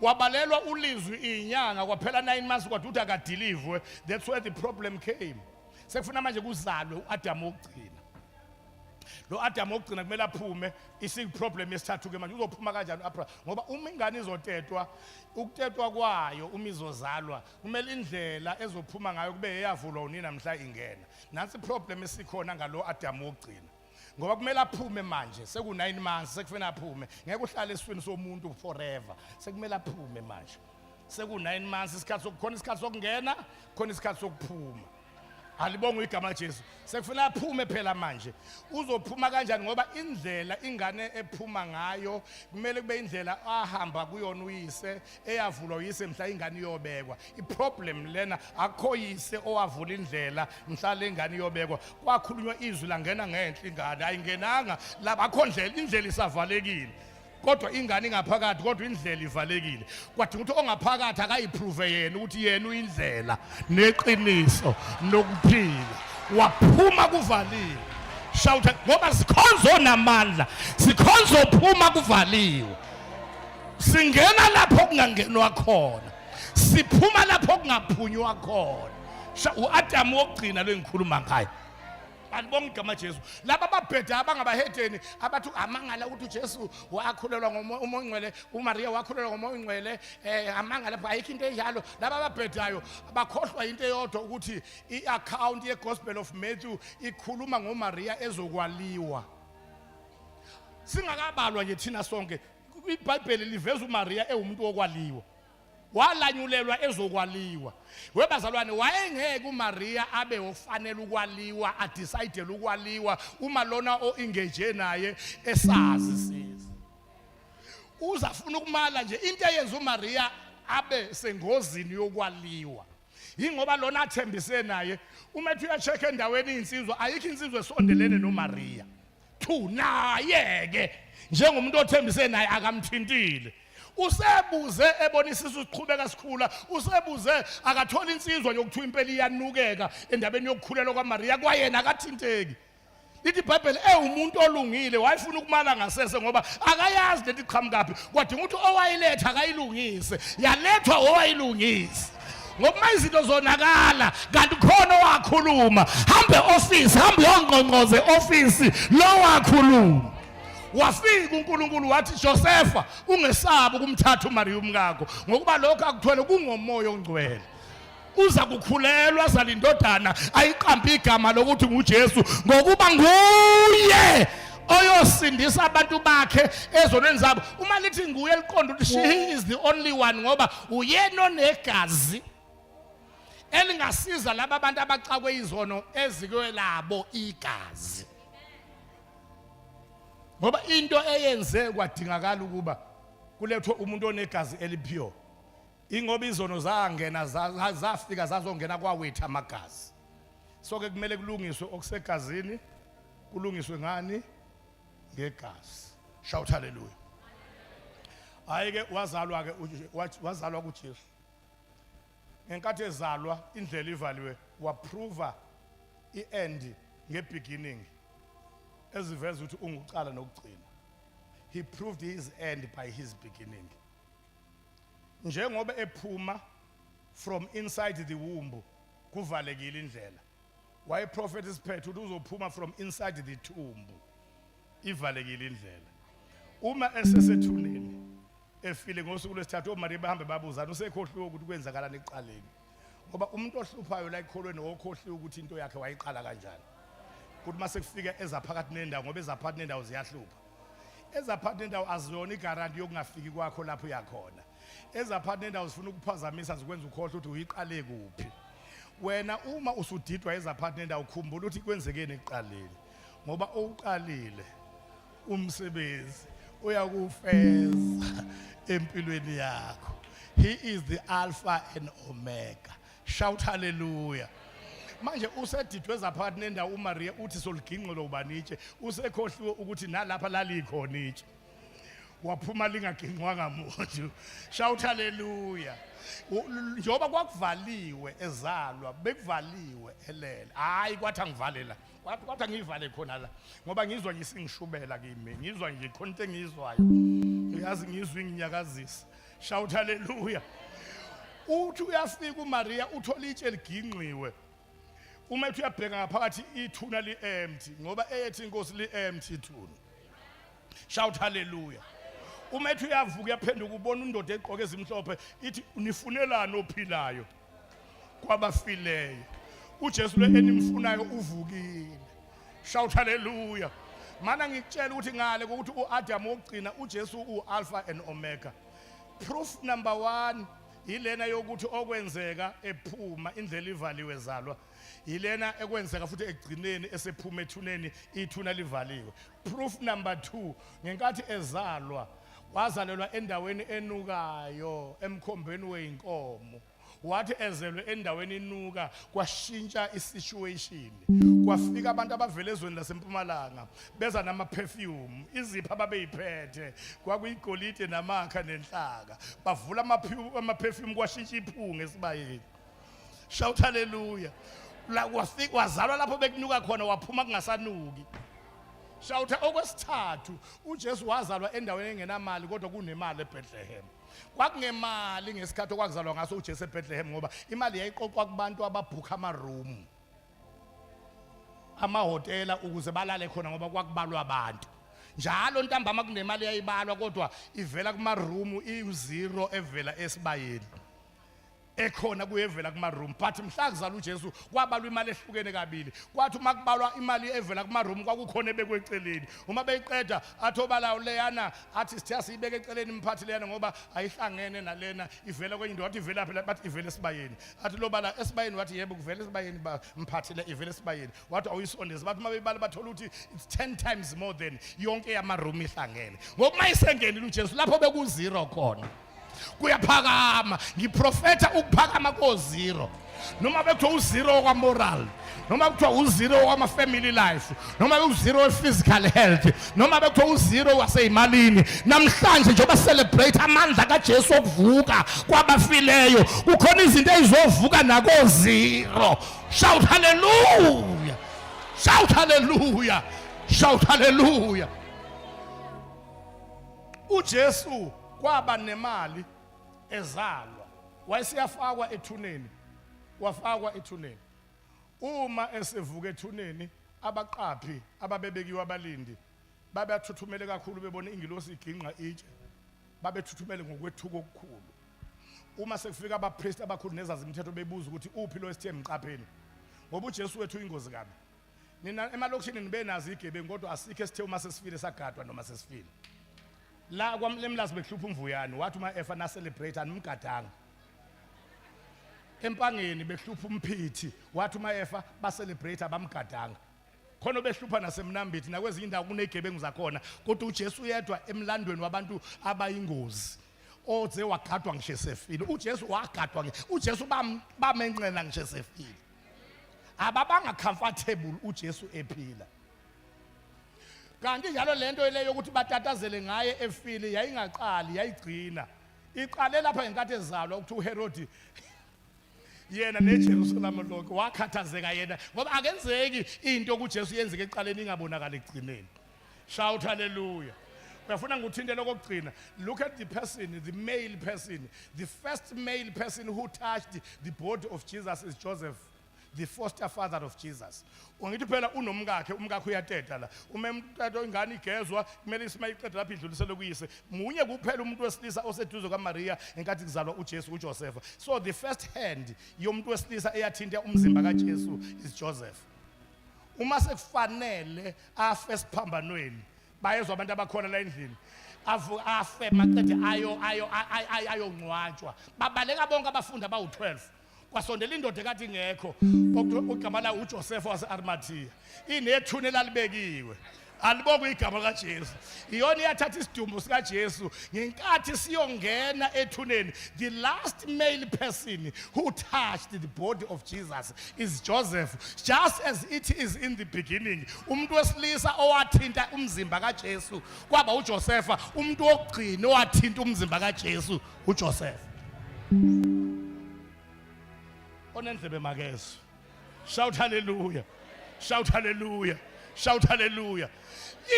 wabalelwa ulizwi inyanga kwaphela 9 months kwaduthi akadelive. That's where the problem came. Sekufuna manje kuzalwe uAdam wokugcina. Lo Adam wokugcina kumele aphume isiproblem yesithathu ke manje uzophuma kanjani ngoba uma ingane izotetwa ukutetwa kwayo uma izozalwa kumele indlela ezophuma ngayo kube eyavulwa unina mhla ingena. Nansi problem esikhona ngalo Adam wokugcina. Ngoba kumele aphume manje seku 9 months sekufena aphume ngeke uhlale eswini somuntu forever sekumele aphume manje seku 9 months isikhathi sokukhona isikhathi sokungena khona isikhathi sokuphuma alibonga igama laJesu sekufuna aphume phela manje uzophuma kanjani ngoba indlela ingane ephuma ngayo kumele kube indlela ahamba kuyona uyise eyavulwa uyise mhla ingane iyobekwa. Iproblem lena akho yise owavula indlela mhla lengane iyobekwa kwakhulunywa izwi langena ngenhla ingane ayingenanga laba akho indlela isavalekile kodwa ingane ingaphakathi kodwa indlela ivalekile kwadinga ukuthi ongaphakathi akayiprove yena ukuthi yena uyindlela neqiniso nokuphila waphuma kuvaliwe. Shout ngoba sikhonzo namandla sikhonzo phuma kuvaliwe singena lapho kungangenwa khona siphuma lapho kungaphunywa khona. uAdam wokugcina lo engikhuluma ngayo alibonga igama Jesu laba babheda abangabahedeni abathi amangala ukuthi uJesu wakhulelwa ngomoya ongcwele uMaria wakhulelwa ngomoya ongcwele amangala ayikho into enjalo laba babhedayo bakhohlwa into eyodwa ukuthi iaccount yeGospel of Matthew ikhuluma ngoMaria ezokwaliwa. Singakabalwa nje thina sonke iBhayibheli liveza uMaria ewumuntu wokwaliwa walanyulelwa ezokwaliwa. Webazalwane wayengeke uMaria abe ofanele ukwaliwa adecide ukwaliwa uma lona oengage naye esazi sizi uzafuna ukumala nje into eyenza uMaria abe sengozini yokwaliwa ingoba lona athembise naye. Uma ethi uyacheck endaweni insizwa ayikho insizwe esondelene noMaria naye ke njengomuntu othembise naye akamthintile. Usebuze ebonisisa uqhubeka sikhula usebuze akathola insizwa yokuthiwa impela iyanukeka endabeni yokukhulelwa kwaMaria kwayena akathinteki. Lithi iBhayibheli umuntu olungile wayefuna ukumala ngasese ngoba akayazi lethi qhamukaphi kwadinga ukuthi owayiletha akayilungise yalethwa owayilungise ngoba izinto zonakala kanti khona owakhuluma hambe office hambe yongqongqoze office lo wakhuluma. Wafika uNkulunkulu wathi Josepha ungesabi ukumthatha uMaria umkakho ngokuba lokho akuthwele kungomoya ongcwele uza kukhulelwa azala indodana ayiqambe igama lokuthi nguJesu ngokuba nguye oyosindisa abantu bakhe ezonweni zabo. Uma lithi nguye liqonda ukuthi she is the only one ngoba uyena onegazi elingasiza laba abantu abacakwe izono ezikwelabo igazi. Ngoba into eyenze kwadingakala ukuba kulethwe umuntu onegazi eliphiyo ingoba izono zangena zafika zazongena kwawethu amagazi so ke kumele kulungiswe okusegazini kulungiswe ngani ngegazi. Shout hallelujah. Hayi ke wazalwa kuJesu ngenkathi ezalwa indlela ivaliwe waprova iend ngebeginning eziveza ukuthi unguqala nokugcina. He proved his end by his beginning. Njengoba ephuma from inside the womb kuvalekile indlela. Why prophet is pet ukuthi uzophuma from inside the tomb ivalekile indlela. Uma esesethuneni efile ngosuku lwesithathu oMaria bahambe babuzana usekhohliwe ukuthi kwenzakalani eqaleni. Ngoba umuntu ohluphayo la ekholweni okhohliwe ukuthi into yakhe wayiqala kanjani. Kuthi mase kufika ezaphakathi nendawo ngoba ezaphakathi nendawo ziyahlupha. Ezaphakathi nendawo aziyona igaranti yokungafiki kwakho lapho uyakhona. Ezaphakathi nendawo zifuna ukuphazamisa zikwenza ukhohle ukuthi uyiqale kuphi. Wena uma usudidwa ezaphakathi nendawo ukhumbula ukuthi kwenzekeni ekuqaleni. Ngoba uqalile umsebenzi uyakufeza empilweni yakho. He is the Alpha and Omega. Shout hallelujah. Manje usedidwe ezaphakathi nendawo uMaria uthi soliginqelo ubanitshe usekhohliwe ukuthi nalapha lalikhona itshe. Waphuma lingaginqwanga muntu. Shout hallelujah. Njoba kwakuvaliwe ezalwa bekuvaliwe elele. Hayi kwathi angivalela. Kwathi ngivale khona la. Ngoba ngizwa ngisingishubela kimi. Ngizwa nje khona into engizwayo. Uyazi ngizwa inginyakazisa. Shout hallelujah. Uthi uyafika uMaria uthola itshe liginqiwe. Uma ethi uyabheka ngaphakathi ithuna li-empty ngoba ethi inkosi li-empty ithuna. Shout hallelujah. Uma ethi uyavuka uyaphenduka ubona undoda egqoke ezimhlophe ithi nifunelani ophilayo kwabafileyo. uJesu lo enimfunayo uvukile. Shout hallelujah. Mana ngikutshela ukuthi ngale ukuthi uAdam wokugcina uJesu uAlpha and Omega. Proof number 1 yilena yokuthi okwenzeka ephuma indlela ivaliwe zalwa. Yilena ekwenzeka futhi egcineni esephuma ethuneni ithuna livaliwe. Proof number 2 ngenkathi ezalwa wazalelwa endaweni enukayo emkhombeni weinkomo. Wathi ezelwe endaweni enuka kwashintsha isituation. Kwafika abantu abavela ezweni laseMpumalanga beza nama perfume izipha babeyiphethe kwakuyigolide namakha nenhlaka bavula ama perfume kwashintsha iphunga esibayeni. Shout hallelujah. La kwafika wazalwa lapho bekunuka khona waphuma kungasanuki. Shout okwesithathu uJesu wazalwa endaweni engenamali kodwa kunemali eBethlehem. Kwakungemali ngesikhathi okwakuzalwa ngaso uJesu eBethlehem ngoba imali yayiqoqwa kubantu ababhuka ama room amahotela ukuze balale khona ngoba kwakubalwa abantu. Njalo ntambama kunemali yayibalwa kodwa ivela kuma room i0 evela esibayeni. Ekhona kuyevela kuma room but mhla kuzala uJesu kwabalwa imali ehlukene kabili. Kwathi uma kubalwa imali evela kuma room kwakukhona ebekweceleni. Uma beyiqeda athobalayo leyana athi sithiya siyibeke eceleni imphathi leyana ngoba ayihlangene nalena ivela kwenye indawo wathi ivela phela bathi ivela esibayeni. Athi lobala esibayeni wathi yebo kuvela esibayeni ba mphathi le ivela esibayeni. Wathi awuyisondeza bathi uma beyibala bathola ukuthi it's 10 times more than yonke yama room ihlangene. Ngoba mayisengene uJesu lapho beku0 khona. Kuyaphakama ngiprofeta ukuphakama ko0 noma bekuthiwa u0 kwa moral noma bekuthiwa u0 kwama family life noma u0 physical health noma bekuthiwa u0 waseyimalini namhlanje njengoba celebrate amandla kaJesu okuvuka kwabafileyo kukhona izinto ezizovuka nako0. Shout hallelujah. Shout hallelujah. Shout hallelujah. uJesu kwaba nemali ezalwa wayesiyafakwa ethuneni wafakwa ethuneni. Uma esevuka ethuneni abaqaphi ababebekiwe abalindi babathuthumele kakhulu bebona ingilosi iginqa itshe babethuthumele ngokwethuko okukhulu. Uma sekufika abapriest abakhulu nezazimithetho bebuza ukuthi uphi lo esithe emqapheni ngoba uJesu wethu uyingozi kabi. Nina emalokishini nibenazi igebengu kodwa asikho esithe uma sesifile sagadwa noma sesifile. La kwamlemlazi behlupha umvuyane wathi uma efa na celebrate animgadanga. Empangeni behlupha umphithi wathi uma efa ba celebrate abamgadanga. Khona behlupha nasemnambithi nakwezinye indawo kunegebengu zakhona kodwa uJesu yedwa emlandweni wabantu abayingozi. Oze wagadwa ngisho sefile. uJesu wagadwa uJesu bamenqela ngisho sefile. ababanga comfortable uJesu ephila. Kanti njalo lento leyo ukuthi batatazele ngaye efile yayingaqali yayigcina. Iqale lapha ngenkathi ezalwa ukuthi uHerodi yena neJerusalem lonke wakhathazeka yena ngoba akenzeki into kuJesu yenzeke eqaleni ingabonakala ekugcineni. Shout hallelujah. Uyafuna ngikuthinte lokugcina. Look at the person, the male person. The first male person who touched the body of Jesus is Joseph, the foster father of Jesus. Ungithi phela unomkakhe, umkakhe uyateta la. Umemtata ingane igezwa, kumele isimayiqeda lapha idlulisele kuyise. Munye kuphela umuntu wesilisa oseduze kaMaria enkathi kuzalwa uJesu uJoseph. So the first hand yomuntu wesilisa eyathinta umzimba kaJesu is Joseph. Uma sekufanele afe esiphambanweni, bayezwa abantu abakhona la endlini. Afe maqede ayongcwatshwa. Babaleka bonke abafundi abawu12. Kwasondela indoda ekathi ingekho ogama la uJoseph wase-Arimathea inethune lalibekiwe alibonga igama kaJesu iyona iyathatha isidumbu sikaJesu ngenkathi siyongena ethuneni. The last male person who touched the body of Jesus is Joseph, just as it is in the beginning. Umuntu wesilisa owathinta umzimba kaJesu kwaba uJosepha. Umuntu wokugcina owathinta umzimba kaJesu uJoseph. Onendlebe makezo. Shout hallelujah. Shout hallelujah. Shout hallelujah.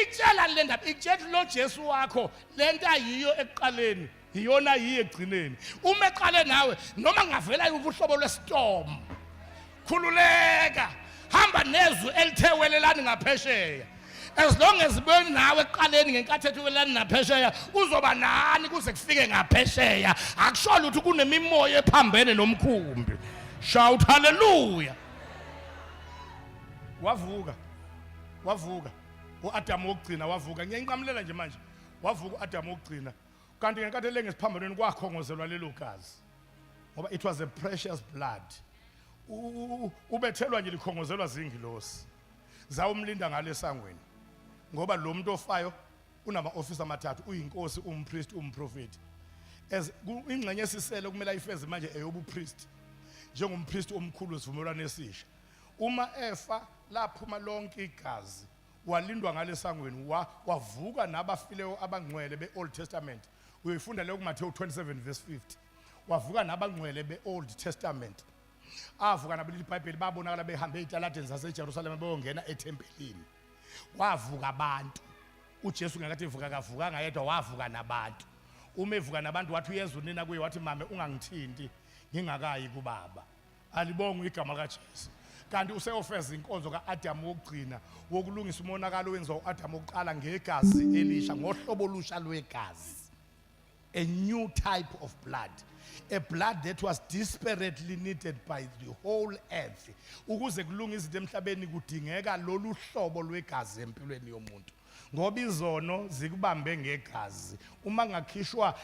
Itshela le ndaba itshela lo Jesu wakho lento ayiyo ekuqaleni iyona yiyo egcineni. Uma eqale nawe noma ngavela ubuhlobo lwestorm khululeka hamba nezwi elithewelelani ngaphesheya. As long as beni nawe eqaleni ngenkathi ethewelelani ngaphesheya uzoba nani kuze kufike ngaphesheya. Akusho lutho kunemimoya ephambene nomkhumbi. Shout hallelujah. Wavuka uAdam wokugcina wavuka. Ngiyanqamulela nje manje wavuka uAdam wokugcina kanti ngenkathi lengesiphambanweni kwakhongozelwa lelo gazi ngoba it was a precious blood. Ubethelwa nje likhongozelwa zingilosi zawumlinda ngale esangweni ngoba lo muntu ofayo unama office amathathu uyinkosi umpriest umprofeti. As ingxenye esisele kumele ayifeze manje eyobupriest njengompriest omkhulu wesivumelwano esisha. Uma efa laphuma lonke igazi walindwa ngale sangweni wavuka nabafileyo abangcwele beOld Testament. Uyifunda leyo kuMathewu 27 verse 50. Wavuka nabangcwele beOld Testament. Avuka nabeli iBhayibheli babonakala behambe ezitalladeni zaseJerusalem beyongena ethempelini. Wavuka abantu. uJesu ngakathi evuka kavuka ngayedwa wavuka nabantu. Uma evuka nabantu wathi uyeza unina kuye wathi mame ungangithinti ngingakayi kubaba. Alibonga igama kaJesu. Kanti useyofeza inkonzo kaAdam wokugcina wokulungisa umonakalo owenziwa uAdam wokuqala ngegazi elisha ngohlobo olusha lwegazi. A new type of blood. A blood that was desperately needed by the whole earth. Ukuze kulunga izinto emhlabeni kudingeka lolu hlobo lwegazi empilweni yomuntu. Ngoba izono zikubambe ngegazi. Uma ngakhishwa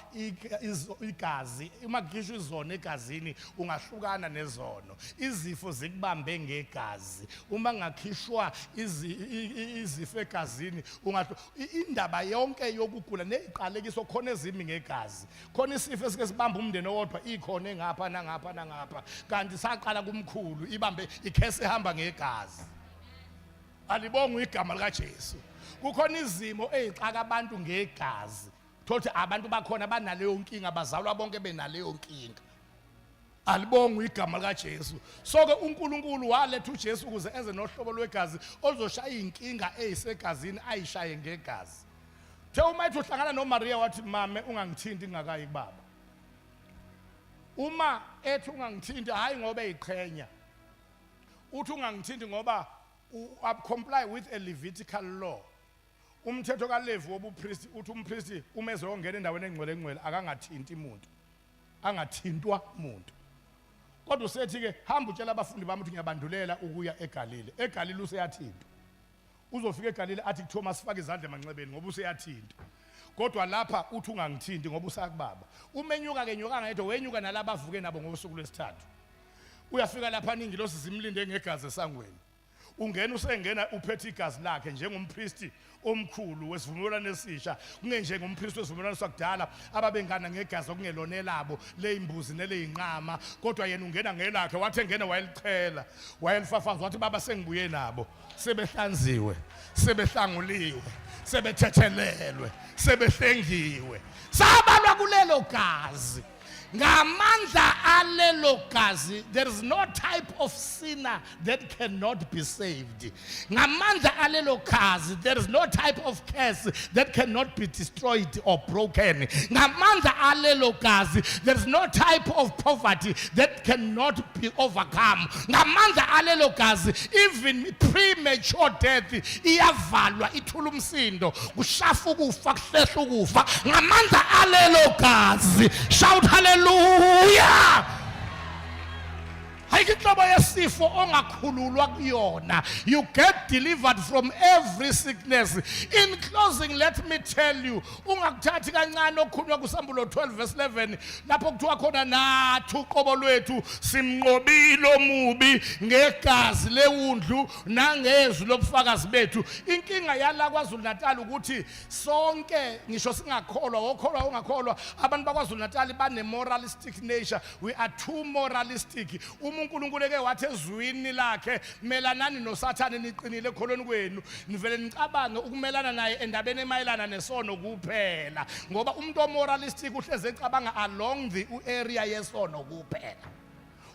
igazi, uma ngakhishwa izono egazini ungahlukana nezono. Izifo zikubambe ngegazi. Uma ngakhishwa izifo egazini indaba yonke yokugula neziqalekiso khona ezimi ngegazi. Khona isifo esike sibamba umndeni owodwa ikhona engapha nangapha. Kanti saqala kumkhulu ibambe ikhese ehamba ngegazi. Alibonga igama likaJesu. Kukhona izimo ezixaka abantu ngegazi. Thothi abantu bakhona banaleyo nkinga bazalwa bonke benaleyo nkinga. Alibonga igama likaJesu. So ke uNkulunkulu waletha uJesu ukuze eze nohlobo lwegazi ozoshaya inkinga eyisegazini ayishaye ngegazi. The uma ethi uhlangana noMaria wathi mame ungangithinti ngingakayi kubaba. Uma ethi ungangithinti hayi ngoba eyiqhenya. Uthi ungangithinti ngoba comply with a Levitical law. Umthetho kaLevi wobupriest uthi umpriest uma ezongena endaweni engcwele akangathinti umuntu. Angathintwa umuntu. Kodwa usethi ke hamba utshela abafundi bami ukuthi ngiyabandulela ukuya eGalile. eGalile useyathintwa. Uzofika eGalile athi kuThomas faka izandla emanxebeni ngoba useyathintwa. Kodwa lapha uthi ungangithinti ngoba usakubaba. Umenyuka ke nyoka ngayedwa wenyuka nalabo avuke nabo ngosuku lwesithathu. Uyafika lapha ningi losi zimlinde ngegazi esangweni. ungena usengena uphethe igazi lakhe njengompristi omkhulu wesivumelwano esisha kungenje ngompristi wesivumelwano sakudala ababengana ngegazi okungelonelabo leyimbuzi neleyinqama kodwa yena ungena ngelakhe wathi engena wayelichela wayelifafaza wathi baba sengibuye nabo sebehlanziwe sebehlanguliwe sebethethelelwe sebehlengiwe sabalwa kulelo gazi ngamandla alelo gazi. There is no type of sinner that cannot be saved. Ngamandla alelo gazi there is no type of curse that cannot be destroyed or broken. Ngamandla alelo gazi there is no type of poverty that cannot be overcome. Ngamandla alelo gazi even premature death iyavalwa ithula umsindo kushafa ukufa kuhlehla ukufa ngamandla alelo gazi. Shout hallelujah. Hayikitlobo yesifo ongakhululwa kuyona. You get delivered from every sickness. In closing, let me tell you, ungakuthathi kancane okukhulunywa kuSambulo 12 verse 11 lapho kuthiwa khona nathi uqobo lwethu simnqobile omubi ngegazi lewundlu nangezwi lobufakazi bethu. Inkinga yala kwaZulu Natal ukuthi sonke ngisho singakholwa okholwa ungakholwa abantu bakwaZulu Natal bane moralistic nature. We are too moralistic. uNkulunkulu eke wathi ezwini lakhe melanani noSathane niqinile ekholweni kwenu nivele nicabange ukumelana naye endabeni emayelana nesono kuphela ngoba umuntu omoralistic uhleze ecabanga along the area yesono kuphela.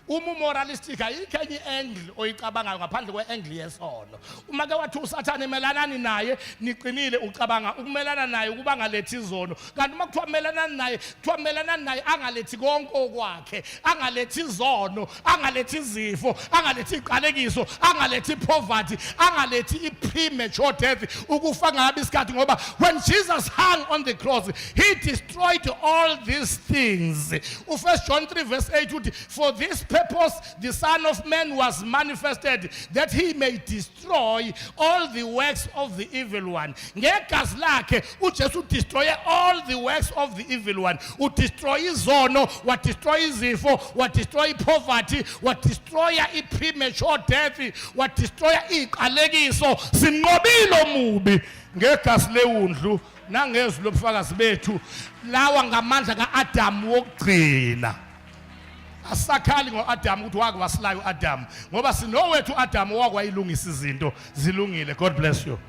Moralistic ayikho enye angle oyicabangayo ngaphandle kwe-angle yesono. Uma ke wathi uSathane melanani naye niqinile ucabanga ukumelana naye ukuba ngalethi izono kanti uma kuthiwa melanani naye kuthiwa melanani naye angalethi konke okwakhe angalethi izono angalethi izifo angalethi iqalekiso angalethi poverty angalethi i-premature death ukufa ngabe isikhathi ngoba when Jesus hung on the cross he destroyed all these things. 1 John 3 verse 8 uthi for this purpose the Son of Man was manifested that he may destroy all the works of the evil one. Ngegazi lakhe uJesu destroy all the works of the evil one. Udestroy izono, wa destroy izifo, wa destroy poverty, wa destroy i-premature death, wa destroy iqalekiso. Simnqobile omubi ngegazi lewundlu nangezwi lobufakazi bethu lawa ngamandla kaAdam wokugcina. Asakhali ngoAdam ukuthi wake wasilayo uAdam ngoba sinowethu uAdam wakwayilungisa izinto zilungile. God bless you.